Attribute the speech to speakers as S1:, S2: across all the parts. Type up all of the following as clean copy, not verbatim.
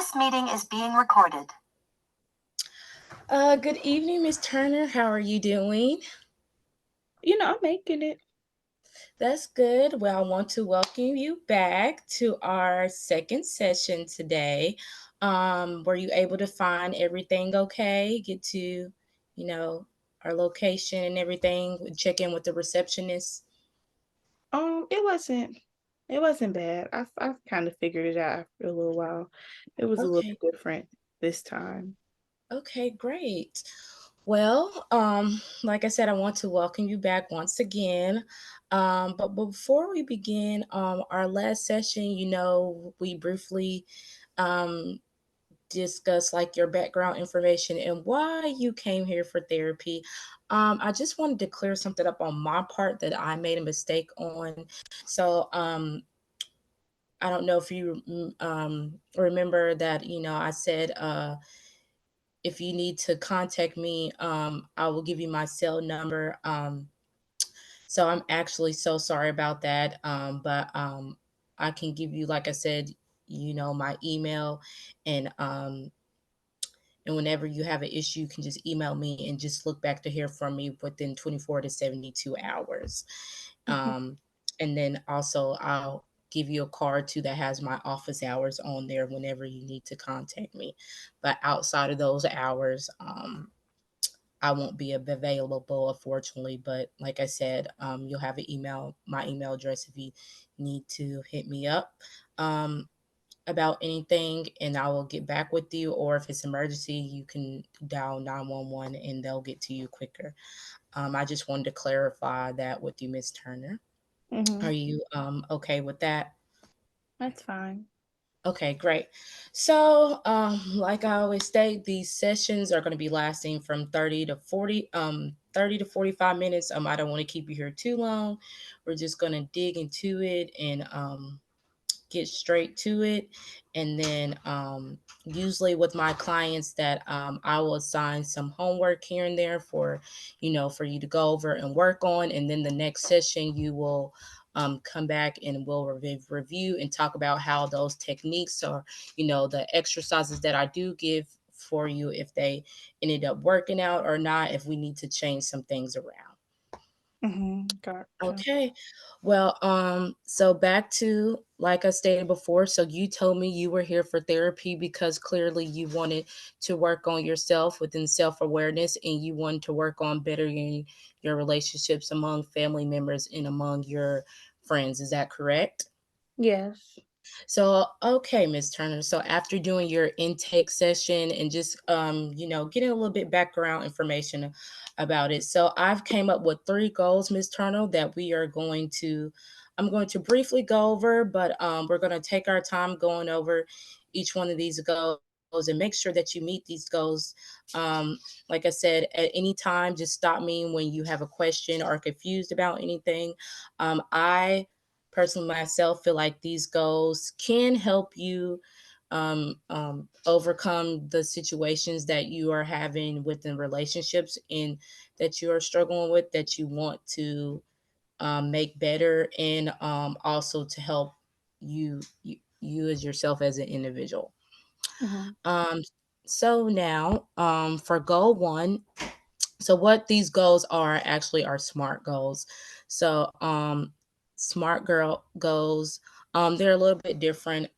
S1: This meeting is being recorded.
S2: Good evening, Miss Turner. How are you doing?
S3: I'm making it.
S2: That's good. Well, I want to welcome you back to our second session today. Were you able to find everything okay? Get to, our location and everything. Check in with the receptionist.
S3: It wasn't bad. I've kind of figured it out after a little while. It was a little
S2: Okay.
S3: different this time.
S2: Okay, great. Well, like I said, I want to welcome you back once again. But before we begin, our last session, we briefly um, discussed like your background information and why you came here for therapy. I just wanted to clear something up on my part that I made a mistake on. So, I don't know if you remember that, I said, if you need to contact me, I will give you my cell number. So I'm actually so sorry about that. But I can give you, like I said, my email, and whenever you have an issue, you can just email me and just look back to hear from me within 24 to 72 hours.
S3: Mhm.
S2: Um, and then also I'll give you a card too that has my office hours on there whenever you need to contact me. But outside of those hours, I won't be available, unfortunately. But like I said, you'll have my email address if you need to hit me up um, about anything, and I will get back with you. Or if it's emergency, you can dial 911 and they'll get to you quicker. I just wanted to clarify that with you, Miss Turner. Are
S3: Mhm.
S2: you okay with that?
S3: That's fine.
S2: Okay, great. So, like I always state, these sessions are going to be lasting from 30 to 45 minutes. I don't want to keep you here too long. We're just going to dig into it and get straight to it. And then, usually with my clients that I will assign some homework here and there for, for you to go over and work on. And then the next session, you will come back and we'll review and talk about how those techniques or, the exercises that I do give for you, if they ended up working out or not, if we need to change some things around.
S3: Gotcha.
S2: Okay. Well, so back to like I stated before, so you told me you were here for therapy because clearly you wanted to work on yourself within self-awareness, and you wanted to work on bettering your relationships among family members and among your friends. Is that correct?
S3: Yes.
S2: So, okay, Miss Turner. So after doing your intake session and just getting a little bit background information about it. So I've came up with three goals, Miss Turner, that I'm going to briefly go over, but we're going to take our time going over each one of these goals and make sure that you meet these goals. Like I said, at any time, just stop me when you have a question or confused about anything. I personally myself feel like these goals can help you overcome the situations that you are having within relationships and that you are struggling with, that you want to make better, and also to help you as yourself as an individual.
S3: Mhm.
S2: um, so now, for goal one, so what these goals are actually are SMART goals. So SMART girl goals, they're a little bit different.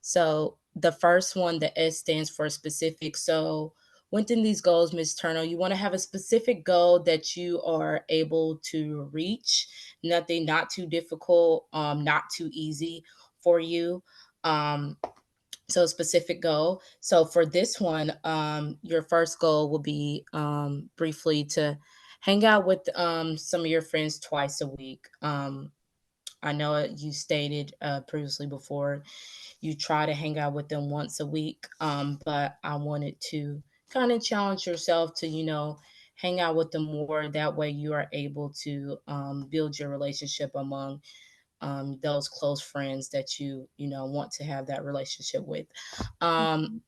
S2: So the first one, the S stands for specific. So within these goals, Ms. Turner, you want to have a specific goal that you are able to reach. Nothing, not too difficult, not too easy for you. Um, so specific goal. So for this one, your first goal will be briefly to hang out with some of your friends twice a week. I know you stated previously before you try to hang out with them once a week, but I wanted to kind of challenge yourself to, hang out with them more. That way you are able to build your relationship among those close friends that you want to have that relationship with. Um,
S3: Mhm.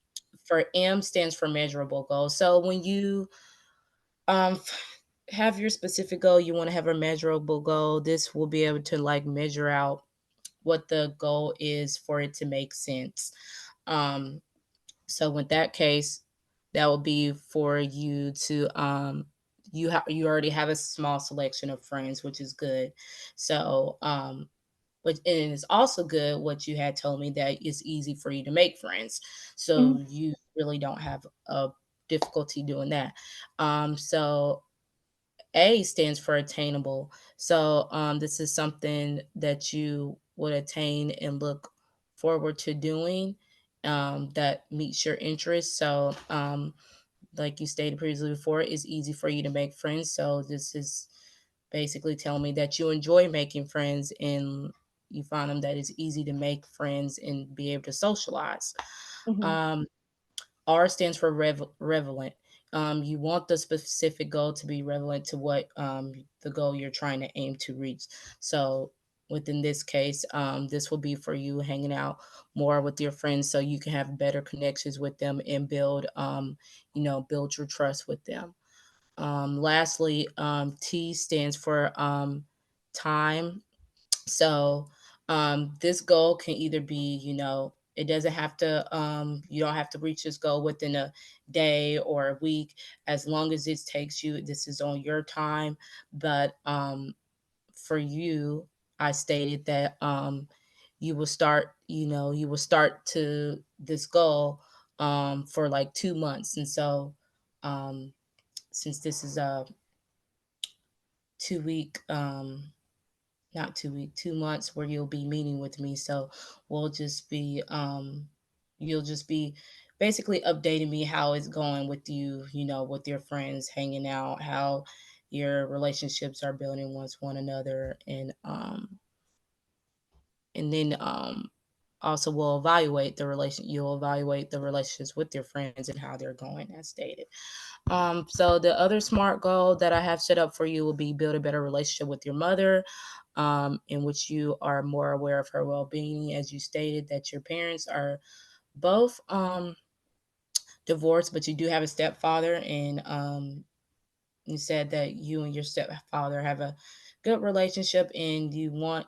S2: for M stands for measurable goals. So when you have your specific goal, you want to have a measurable goal. This will be able to like measure out what the goal is for it to make sense. Um, so with that case, that will be for you to you already have a small selection of friends, which is good. So which and it's also good what you had told me that it's easy for you to make friends. So
S3: Mhm.
S2: you really don't have a difficulty doing that. So A stands for attainable. So this is something that you would attain and look forward to doing that meets your interests. So like you stated previously before, it's easy for you to make friends. So this is basically telling me that you enjoy making friends and you find them that it's easy to make friends and be able to socialize.
S3: Mhm.
S2: Um, R stands for relevant. You want the specific goal to be relevant to what the goal you're trying to aim to reach. So within this case, this will be for you hanging out more with your friends so you can have better connections with them and build, build your trust with them. Lastly, T stands for time. So this goal can either be, it doesn't have to, you don't have to reach this goal within a day or a week, as long as it takes you, this is on your time. But for you, I stated that you will start to this goal for like 2 months. And so um, since this is a 2 week, not 2 week, 2 months where you'll be meeting with me. So we'll just be you'll just be basically updating me how it's going with you, with your friends hanging out, how your relationships are building with one another, and then also we'll evaluate the relation you'll evaluate the relationships with your friends and how they're going as stated. So the other SMART goal that I have set up for you will be build a better relationship with your mother, in which you are more aware of her well-being. As you stated, that your parents are both divorced, but you do have a stepfather, and you said that you and your stepfather have a good relationship, and you want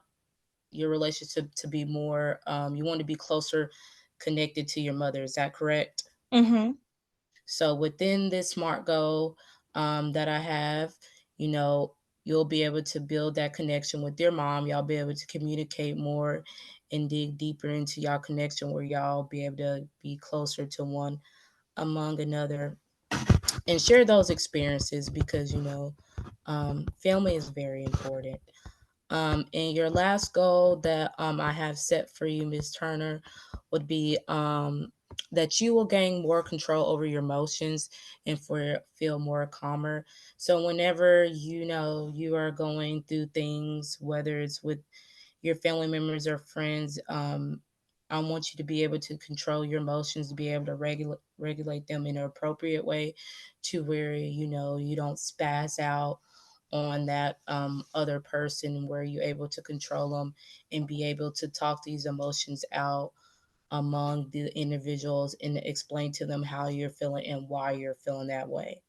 S2: your relationship to be more, you want to be closer connected to your mother. Is that correct?
S3: Mhm.
S2: So within this SMART goal that I have, you know, you'll be able to build that connection with your mom. Y'all be able to communicate more and dig deeper into y'all connection where y'all be able to be closer to one among another and share those experiences because, family is very important. And your last goal that I have set for you, Miss Turner, would be that you will gain more control over your emotions and feel more calmer. So whenever you know you are going through things, whether it's with your family members or friends, I want you to be able to control your emotions, to be able to regulate them in an appropriate way, to where you don't spaz out on that other person, where you're able to control them and be able to talk these emotions out among the individuals and explain to them how you're feeling and why you're feeling that way.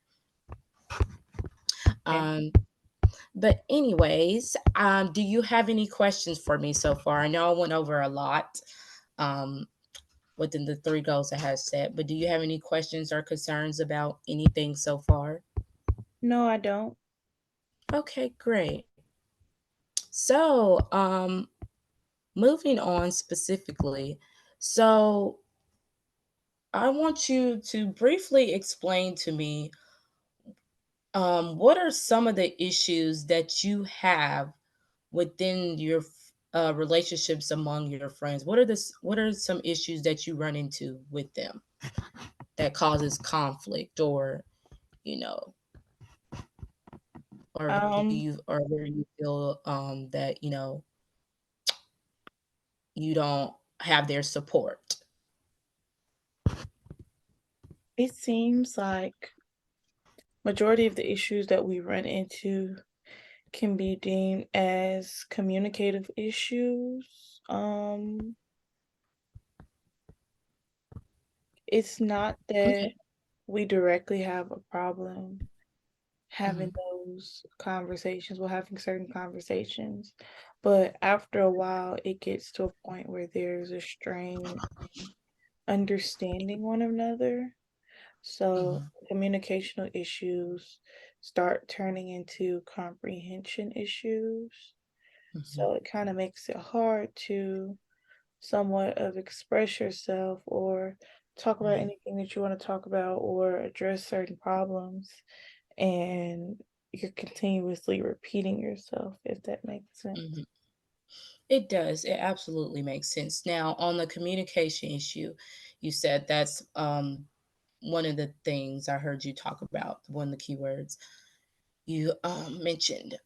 S3: Okay.
S2: Um, but anyways, do you have any questions for me so far? I know I went over a lot um, within the three goals I have set, but do you have any questions or concerns about anything so far?
S3: No, I don't.
S2: Okay, great. So, moving on specifically, so I want you to briefly explain to me what are some of the issues that you have within your relationships among your friends. What are some issues that you run into with them that causes conflict, or you know, or do
S3: Um,
S2: you or where you feel that you don't have their support?
S3: it seems like majority of the issues that we run into can be deemed as communicative issues. It's not that
S2: Okay.
S3: we directly have a problem
S2: Hmm.
S3: having those conversations, well, having certain conversations, but after a while, it gets to a point where there's a strain understanding one another. So
S2: Mhm,
S3: communicational issues start turning into comprehension issues.
S2: mhm,
S3: So it kind of makes it hard to somewhat of express yourself or talk about
S2: mhm,
S3: anything that you want to talk about or address certain problems. And you're continuously repeating yourself, if that makes sense.
S2: mhm. It does. It absolutely makes sense. Now, on the communication issue, you said that's one of the things I heard you talk about, one of the keywords you mentioned.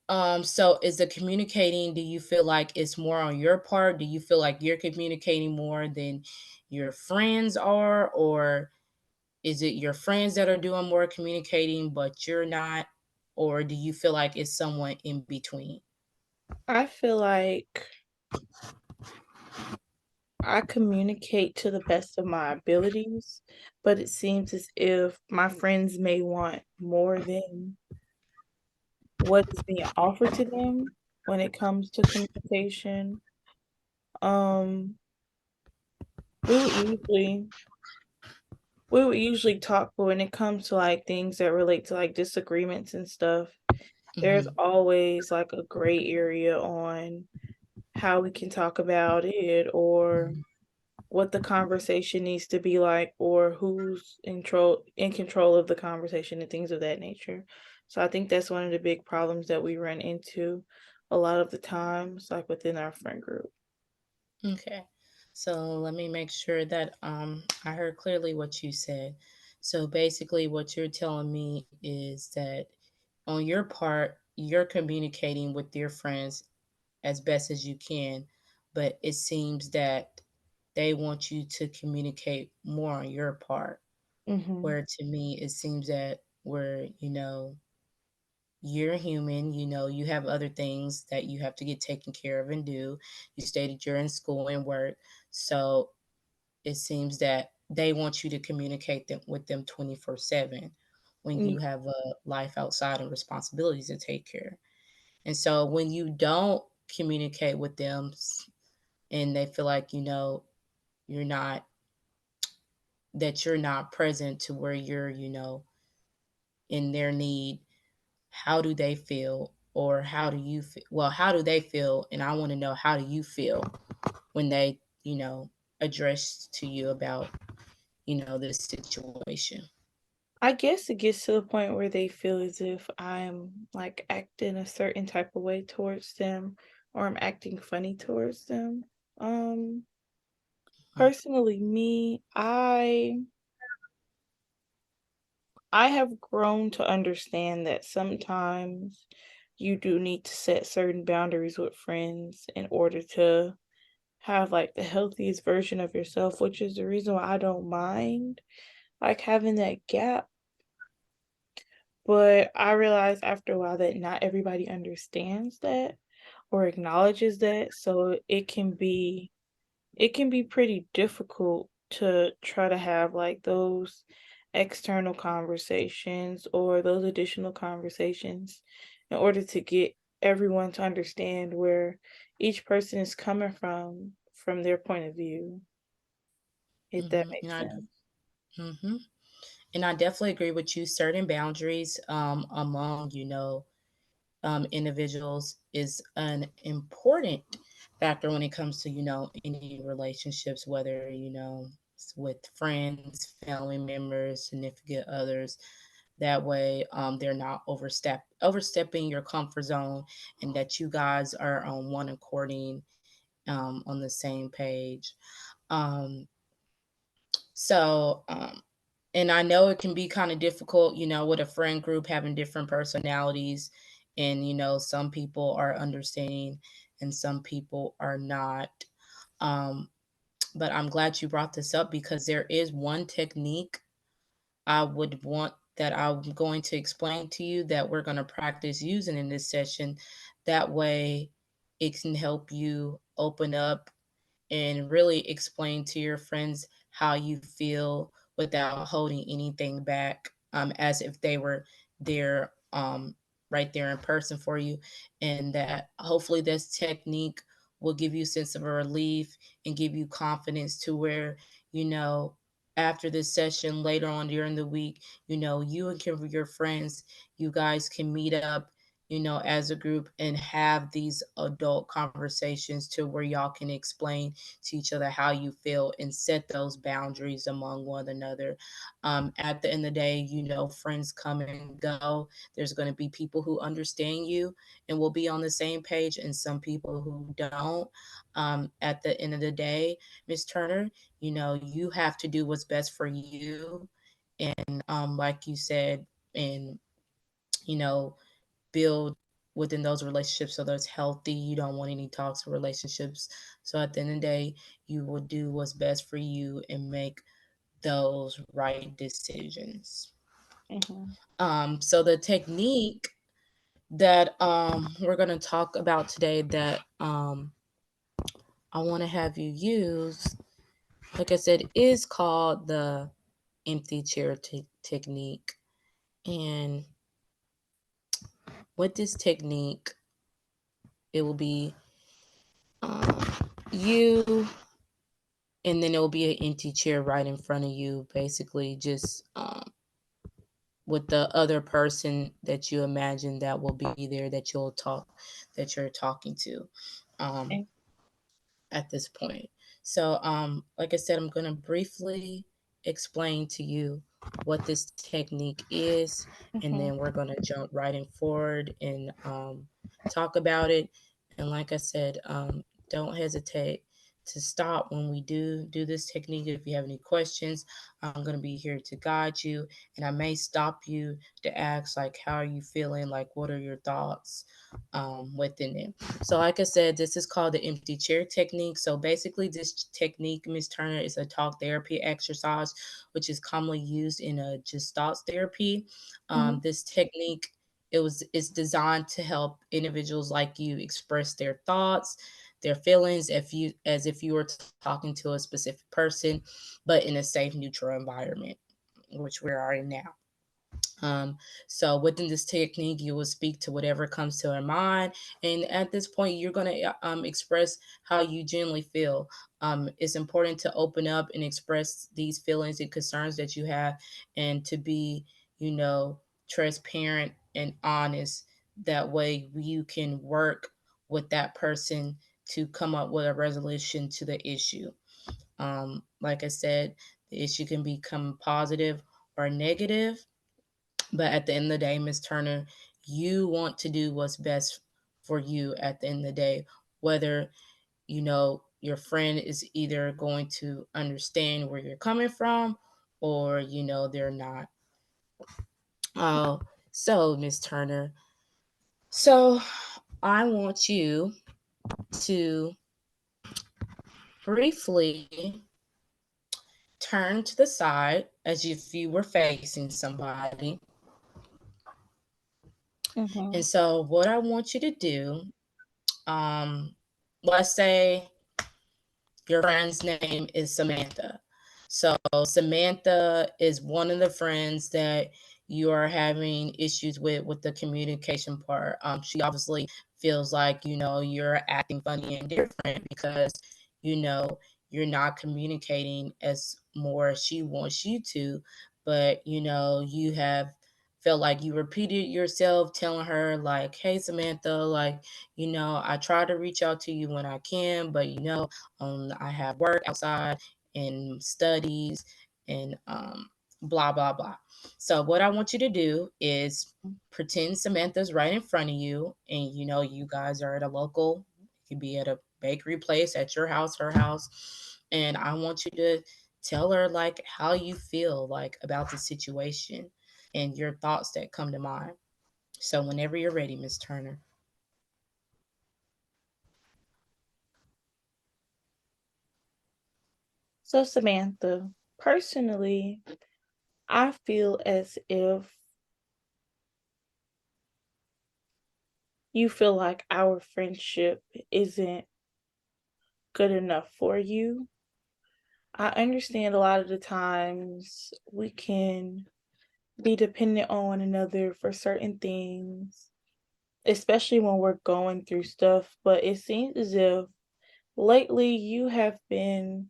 S2: So is the communicating, do you feel like it's more on your part? Do you feel like you're communicating more than your friends are? Or is it your friends that are doing more communicating, but you're not? Or do you feel like it's someone in between?
S3: I feel like I communicate to the best of my abilities, but it seems as if my friends may want more than what is being offered to them when it comes to communication. Um, we would usually we would usually talk, but when it comes to like things that relate to like disagreements and stuff, there's
S2: Hmm.
S3: always like a gray area on how we can talk about it or what the conversation needs to be like or who's in control of the conversation and things of that nature. So I think that's one of the big problems that we run into a lot of the times, like within our friend group.
S2: Okay. So let me make sure that I heard clearly what you said. So basically what you're telling me is that on your part, you're communicating with your friends as best as you can, but it seems that they want you to communicate more on your part.
S3: Mm-hmm.
S2: Where to me it seems that where, you're human, you have other things that you have to get taken care of and do. You stated you're in school and work. So it seems that they want you to communicate with them 24/7 when you have a life outside and responsibilities to take care. And so when you don't communicate with them and they feel like, you're not, that you're not present to where you're, in their need, how do they feel? Or how do you feel? Well, how do they feel? And I want to know, how do you feel when they, address to you about, this situation?
S3: I guess it gets to the point where they feel as if I'm like acting a certain type of way towards them or I'm acting funny towards them. Um,
S2: Mhm.
S3: Personally, me, I have grown to understand that sometimes you do need to set certain boundaries with friends in order to have like the healthiest version of yourself, which is the reason why I don't mind like having that gap. But I realized after a while that not everybody understands that or acknowledges that. So it can be pretty difficult to try to have like those external conversations or those additional conversations in order to get everyone to understand where each person is coming from their point of view, if that
S2: Mhm.
S3: makes sense.
S2: Mhm. And I definitely agree with you. Certain boundaries among, individuals is an important factor when it comes to, any relationships, whether, it's with friends, family members, significant others. That way, they're not overstepping your comfort zone, and that you guys are on one according, on the same page. Um, so, and I know it can be kind of difficult, with a friend group having different personalities. And, some people are understanding and some people are not. Um, but I'm glad you brought this up because there is one technique I would want that I'm going to explain to you that we're going to practice using in this session. That way, it can help you open up and really explain to your friends how you feel without holding anything back, as if they were there, right there in person for you. And that hopefully this technique will give you a sense of relief and give you confidence to where you know, after this session later on during the week, you and your friends, you guys can meet up, as a group and have these adult conversations to where y'all can explain to each other how you feel and set those boundaries among one another. At the end of the day, friends come and go. There's going to be people who understand you and will be on the same page, and some people who don't. At the end of the day, Miss Turner, you have to do what's best for you. And like you said, and, you know, build within those relationships so that's healthy. You don't want any toxic relationships. So at the end of the day, you will do what's best for you and make those right decisions.
S3: Mhm.
S2: So the technique that we're going to talk about today that I want to have you use, like I said, is called the empty chair technique. And with this technique, it will be um, you, and then it will be an empty chair right in front of you, basically just with the other person that you imagine that will be there that you're talking to. Um,
S3: Okay.
S2: at this point. So, like I said, I'm going to briefly explain to you what this technique is, and then
S3: Mhm.
S2: we're going to jump right in forward and talk about it. And like I said, don't hesitate to stop when we do this technique. If you have any questions, I'm going to be here to guide you, and I may stop you to ask, like, how are you feeling? Like, what are your thoughts within it? So, like I said, this is called the empty chair technique. So, basically, this technique, Miss Turner, is a talk therapy exercise, which is commonly used in a Gestalt therapy.
S3: Mhm.
S2: This technique it's designed to help individuals like you express their thoughts, their feelings, as if you were talking to a specific person, but in a safe, neutral environment, which we're already now. Um, so within this technique, you will speak to whatever comes to your mind, and at this point, you're gonna express how you genuinely feel. It's important to open up and express these feelings and concerns that you have, and to be, you know, transparent and honest. That way, you can work with that person to come up with a resolution to the issue. Like I said, the issue can become positive or negative, but at the end of the day, Miss Turner, you want to do what's best for you at the end of the day, whether your friend is either going to understand where you're coming from or they're not. Oh, so Miss Turner, so I want you to briefly turn to the side as if you were facing somebody. And
S3: Mhm.
S2: so what I want you to do, um, let's say your friend's name is Samantha. So Samantha is one of the friends that you are having issues with the communication part. She obviously feels like you're acting funny and different because you know you're not communicating as more as she wants you to, but you have felt like you repeated yourself telling her like, hey Samantha, like, I try to reach out to you when I can, but I have work outside and studies and blah blah blah. So what I want you to do is pretend Samantha's right in front of you, and you guys are at a local, it could be at a bakery place, at your house, her house, and I want you to tell her like how you feel like about the situation and your thoughts that come to mind. So whenever you're ready, Miss Turner.
S3: So Samantha, personally, I feel as if you feel like our friendship isn't good enough for you. I understand a lot of the times we can be dependent on one another for certain things, especially when we're going through stuff, but it seems as if lately you have been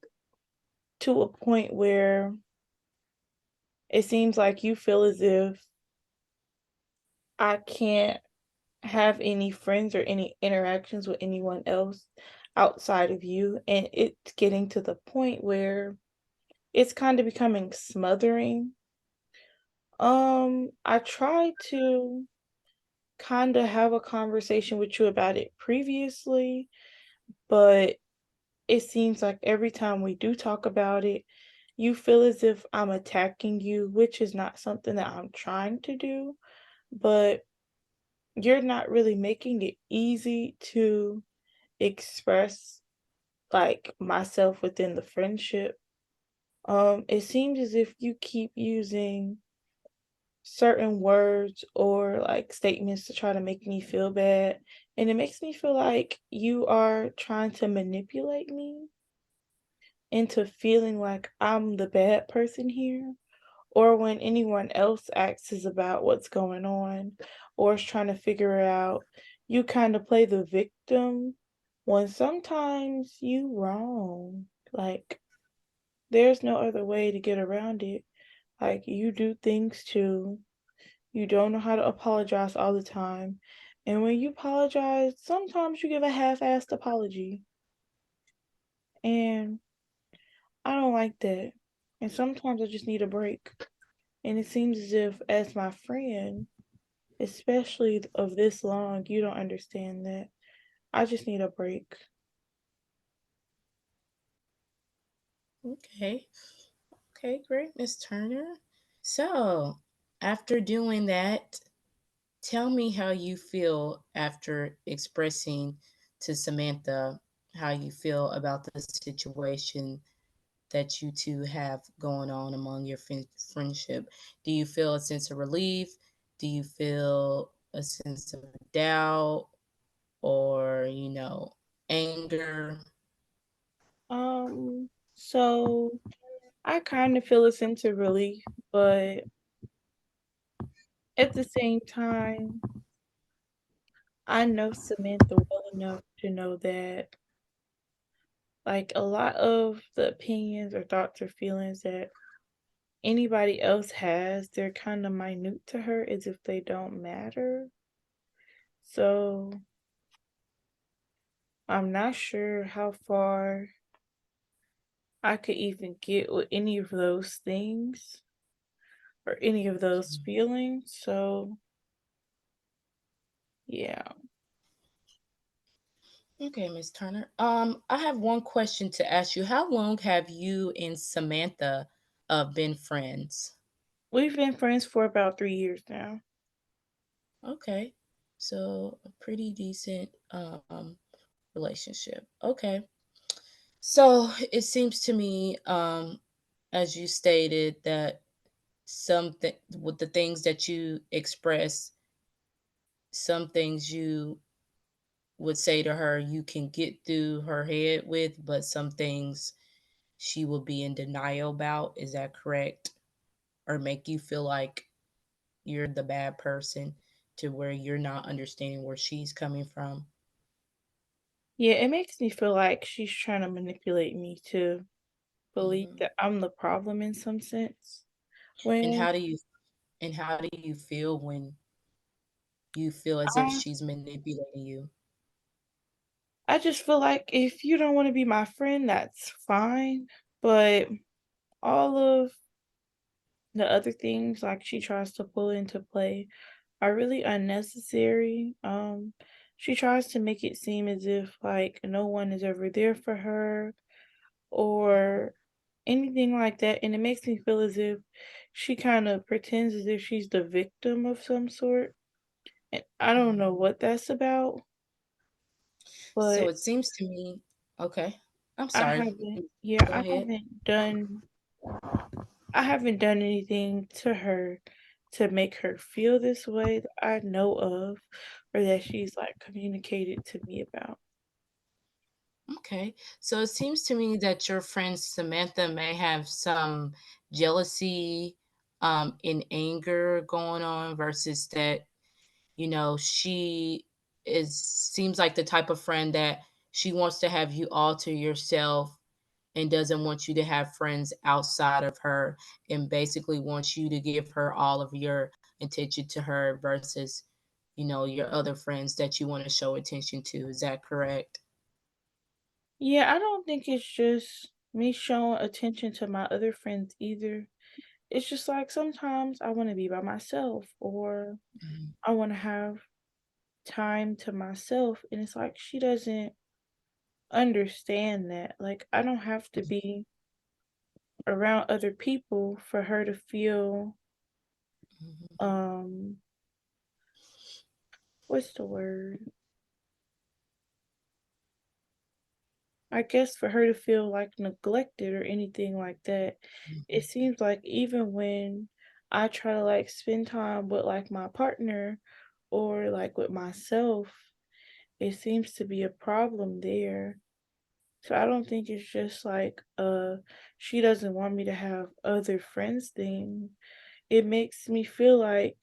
S3: to a point where it seems like you feel as if I can't have any friends or any interactions with anyone else outside of you. And it's getting to the point where it's kind of becoming smothering. I tried to kind of have a conversation with you about it previously, but it seems like every time we do talk about it, you feel as if I'm attacking you, which is not something that I'm trying to do, but you're not really making it easy to express like myself within the friendship. It seems as if you keep using certain words or like statements to try to make me feel bad, and it makes me feel like you are trying to manipulate me into feeling like I'm the bad person here, or when anyone else asks us about what's going on or is trying to figure it out, you kind of play the victim when sometimes you wrong. Like there's no other way to get around it. Like you do things too. You don't know how to apologize all the time. And when you apologize, sometimes you give a half-assed apology. And I don't like that. And sometimes I just need a break. And it seems as if, as my friend, especially of this long, you don't understand that. I just need a break.
S2: Okay. Okay, great, Miss Turner. So, after doing that, tell me how you feel after expressing to Samantha how you feel about the situation that you two have going on among your friendship. Do you feel a sense of relief? Do you feel a sense of doubt or, anger?
S3: So I kind of feel a sense of relief, but at the same time, I know Samantha well enough to know that like a lot of the opinions or thoughts or feelings that anybody else has, they're kind of minute to her as if they don't matter. So I'm not sure how far I could even get with any of those things or any of those feelings. So yeah.
S2: Okay, Miss Turner. I have one question to ask you. How long have you and Samantha been friends?
S3: We've been friends for about 3 years now.
S2: Okay. So a pretty decent relationship. Okay. So it seems to me, as you stated, that something with the things that you express, some things you would say to her you can get through her head with, but some things she will be in denial about. Is that correct? Or make you feel like you're the bad person to where you're not understanding where she's coming from?
S3: Yeah, it makes me feel like she's trying to manipulate me to believe
S2: Hmm.
S3: that I'm the problem in some sense.
S2: And
S3: When
S2: how do you feel when you feel as if
S3: I,
S2: she's manipulating you?
S3: I just feel like if you don't want to be my friend, that's fine. But all of the other things like she tries to pull into play are really unnecessary. She tries to make it seem as if like no one is ever there for her or anything like that, and it makes me feel as if she kind of pretends as if she's the victim of some sort. And I don't know
S2: Mhm.
S3: what that's about,
S2: So
S3: but
S2: it seems to me, okay. I'm
S3: I
S2: sorry.
S3: haven't, yeah,
S2: Go ahead.
S3: I haven't done anything to her to make her feel this way that I know of or that she's like communicated to me about.
S2: Okay. So it seems to me that your friend Samantha may have some jealousy and anger going on versus that, she is seems like the type of friend that she wants to have you all to yourself and doesn't want you to have friends outside of her, and basically wants you to give her all of your attention to her versus, your other friends that you want to show attention to. Is that correct?
S3: Yeah, I don't think it's just me showing attention to my other friends either. It's just like sometimes I want to be by myself or
S2: Mhm.
S3: I want to have time to myself. And it's like she doesn't understand that. Like, I don't have to be around other people for her to feel,
S2: Mhm.
S3: um, what's the word? I guess for her to feel like neglected or anything like that. It
S2: Mhm.
S3: seems like even when I try to like spend time with like my partner or like with myself, it seems to be a problem there. So I don't think it's just like she doesn't want me to have other friends thing. It makes me feel like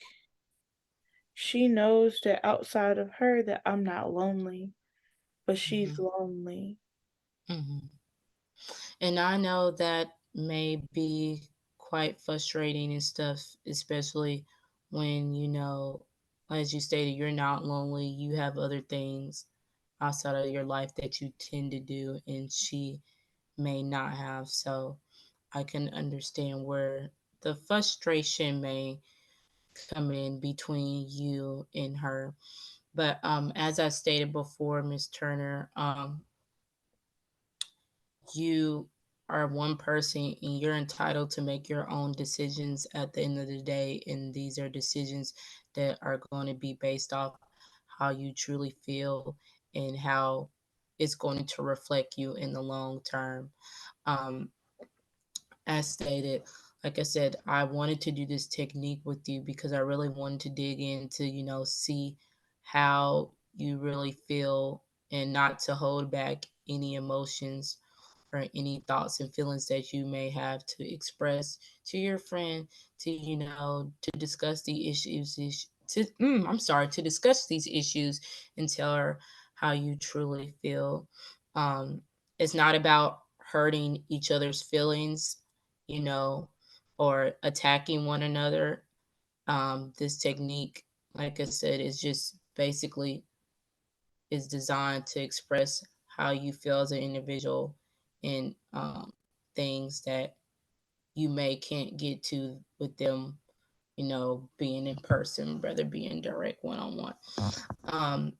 S3: she knows that outside of her that I'm not lonely, but she's
S2: Mhm.
S3: lonely.
S2: Mhm. And I know that may be quite frustrating and stuff, especially when, as you stated, you're not lonely, you have other things outside of your life that you tend to do, and she may not have. So I can understand where the frustration may come in between you and her. But as I stated before, Miss Turner, you are one person and you're entitled to make your own decisions at the end of the day. And these are decisions that are going to be based off how you truly feel and how it's going to reflect you in the long term. Um, as stated, like I said, I wanted to do this technique with you because I really wanted to dig into, see how you really feel and not to hold back any emotions or any thoughts and feelings that you may have to express to your friend, to to discuss the to discuss these issues and tell her how you truly feel. um it's not about hurting each other's feelings, you know or attacking one another. This technique, like I said, is just basically is designed to express how you feel as an individual and things that you may can't get to with them, being in person, rather being direct one-on-one. Um,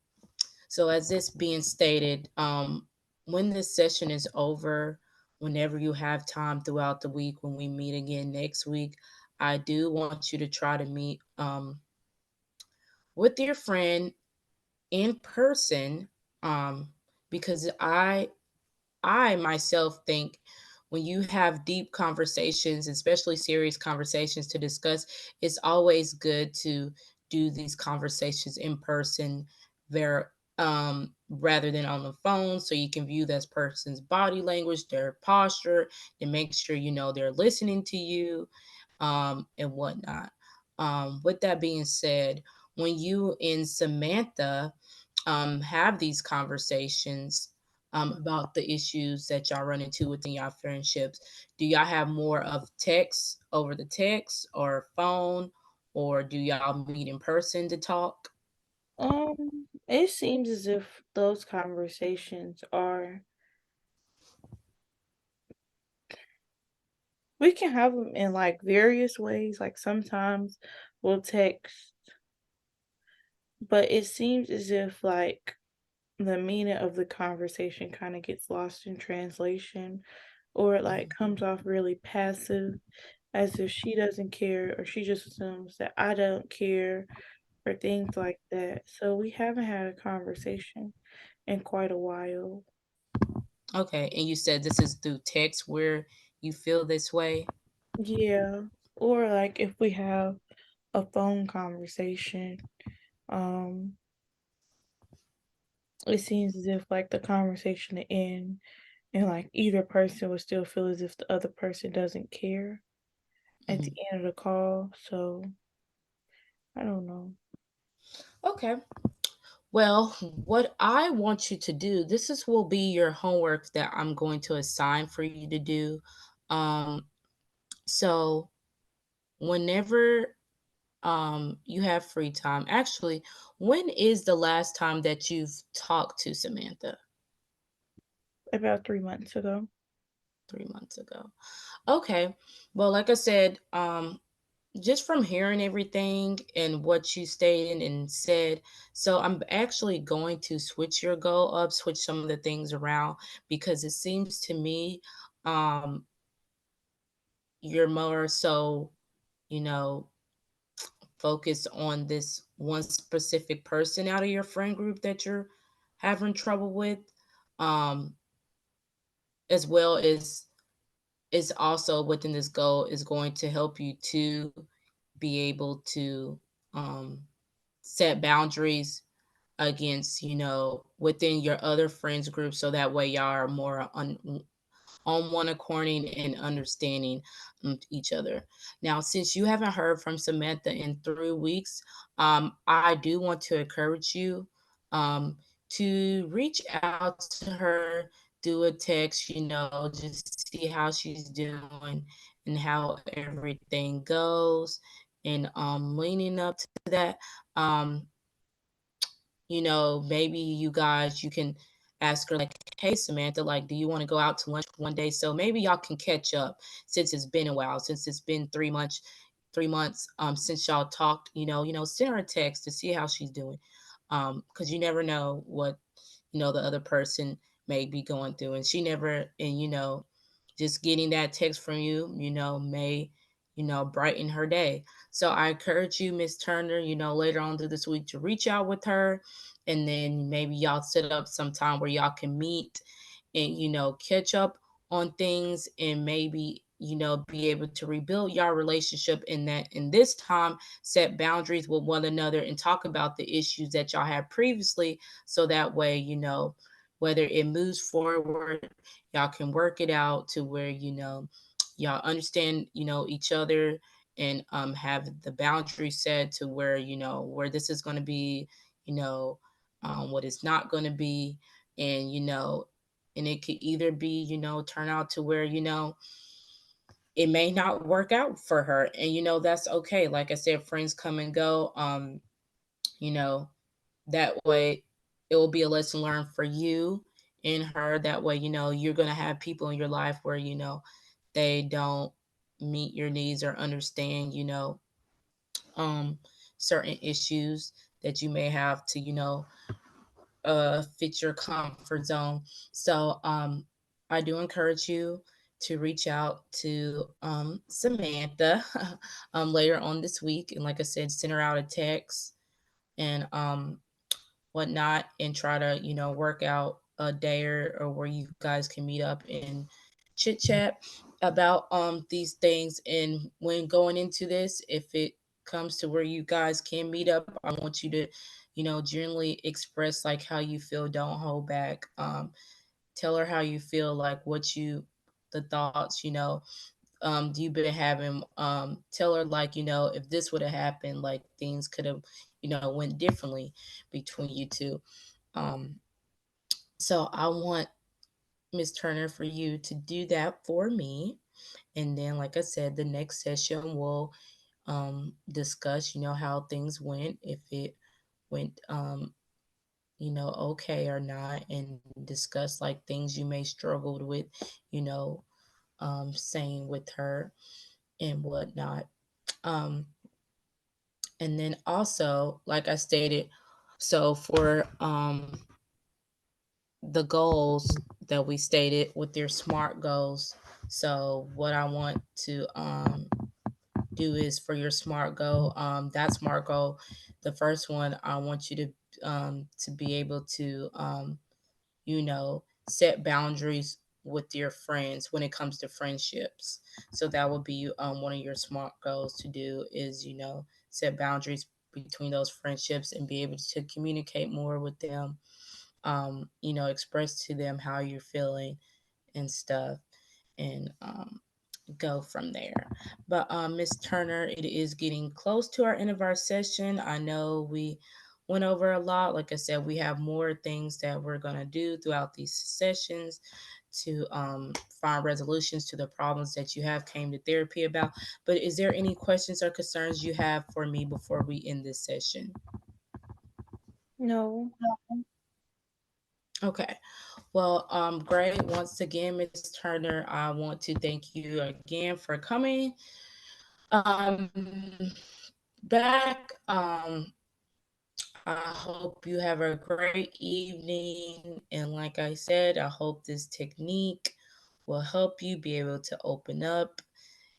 S2: so as this being stated, when this session is over, whenever you have time throughout the week, when we meet again next week, I do want you to try to meet with your friend in person, um, because I myself think when you have deep conversations, especially serious conversations to discuss, it's always good to do these conversations in person, there rather than on the phone, so you can view this person's body language, their posture, and make sure they're listening to you, and whatnot. With that being said, when you and Samantha have these conversations about the issues that y'all run into within y'all friendships, do y'all have more of text over the text or phone, or do y'all meet in person to talk?
S3: It seems as if those conversations are, we can have them in like various ways. Like sometimes we'll text, but it seems as if like the meaning of the conversation kind of gets lost in translation or it like
S2: Mhm.
S3: comes off really passive as if she doesn't care or she just assumes that I don't care or things like that. So we haven't had a conversation in quite a while.
S2: Okay, and you said this is through text where you feel this way.
S3: Yeah. Or like if we have a phone conversation, um, it seems as if like the conversation to end and like either person would still feel as if the other person doesn't care at the
S2: Mhm.
S3: end of the call. So I don't know.
S2: Okay. Well, what I want you to do, this is will be your homework that I'm going to assign for you to do. Um, so whenever you have free time, actually, when is the last time that you've talked to Samantha?
S3: About 3 months ago.
S2: 3 months ago. Okay. Well, like I said, just from hearing everything and what you stated and said, so I'm actually going to switch your goal up, switch some of the things around because it seems to me um you're more so, you know, focused on this one specific person out of your friend group that you're having trouble with, um as well as is also within this goal is going to help you to be able to um set boundaries against, within your other friends group, so that way y'all are more on one according and understanding each other. Now, since you haven't heard from Samantha in 3 weeks, I do want to encourage you um, to reach out to her, do a text, just see how she's doing and how everything goes. And leaning up to that, maybe you can ask her like, "Hey Samantha, like, do you want to go out to lunch one day?" So maybe y'all can catch up since it's been a while, since it's been 3 months since y'all talked, send her a text to see how she's doing. Because you never know what, the other person may be going through. And she never and just getting that text from you, may, brighten her day. So I encourage you, Miss Turner, later on through this week to reach out with her, and then maybe y'all set up some time where y'all can meet and catch up on things, and maybe be able to rebuild your relationship in that in this time, set boundaries with one another and talk about the issues that y'all had previously, so that way whether it moves forward, y'all can work it out to where y'all understand each other, and have the boundary set to where where this is going to be, you know what it's not going to be. And and it could either be turn out to where it may not work out for her, and that's okay. Like I said, friends come and go. You know that way it will be a lesson learned for you and her. That way you're going to have people in your life where they don't meet your needs or understand um certain issues that you may have to fit your comfort zone. So I do encourage you to reach out to Samantha later on this week, and like I said, send her out a text and whatnot, and try to work out a day or where you guys can meet up and chit chat about these things. And when going into this, if it comes to where you guys can meet up, I want you to generally express like how you feel. Don't hold back. Tell her how you feel, like the thoughts you've been having. Tell her like if this would have happened, like things could have went differently between you two. um so I want Miss Turner for you to do that for me. And then, like I said, the next session will discuss how things went, if it went okay or not, and discuss like things you may struggled with, you know saying with her and whatnot. um and then also, like I stated, so for the goals that we stated with your SMART goals. So what I want to do is for your SMART goal, that SMART goal, the first one, I want you to be able to you know set boundaries with your friends when it comes to friendships. So that would be one of your SMART goals to do, is set boundaries between those friendships and be able to communicate more with them, express to them how you're feeling and stuff, and go from there. But Miss Turner, it is getting close to our end of our session. I know we went over a lot. Like I said, we have more things that we're going to do throughout these sessions to find resolutions to the problems that you have came to therapy about. But is there any questions or concerns you have for me before we end this session?
S3: No.
S2: Okay. Well, great. Once again, Miss Turner, I want to thank you again for coming um, back. I hope you have a great evening. And like I said, I hope this technique will help you be able to open up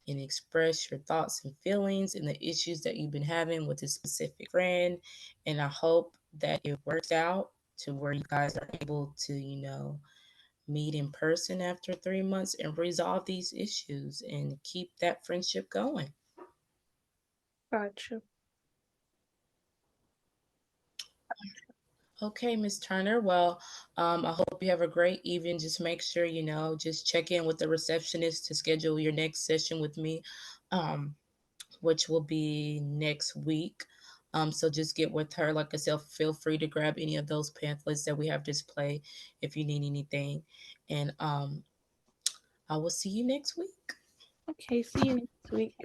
S2: and express your thoughts and feelings and the issues that you've been having with this specific friend. And I hope that it works out to where you guys are able to, meet in person after 3 months and resolve these issues and keep that friendship going.
S3: Gotcha.
S2: Okay, Miss Turner. Well, I hope you have a great evening. Just make sure, just check in with the receptionist to schedule your next session with me, um, which will be next week. So just get with her. Like I said, feel free to grab any of those pamphlets that we have displayed if you need anything. And I will see you next week.
S3: Okay, see you next week.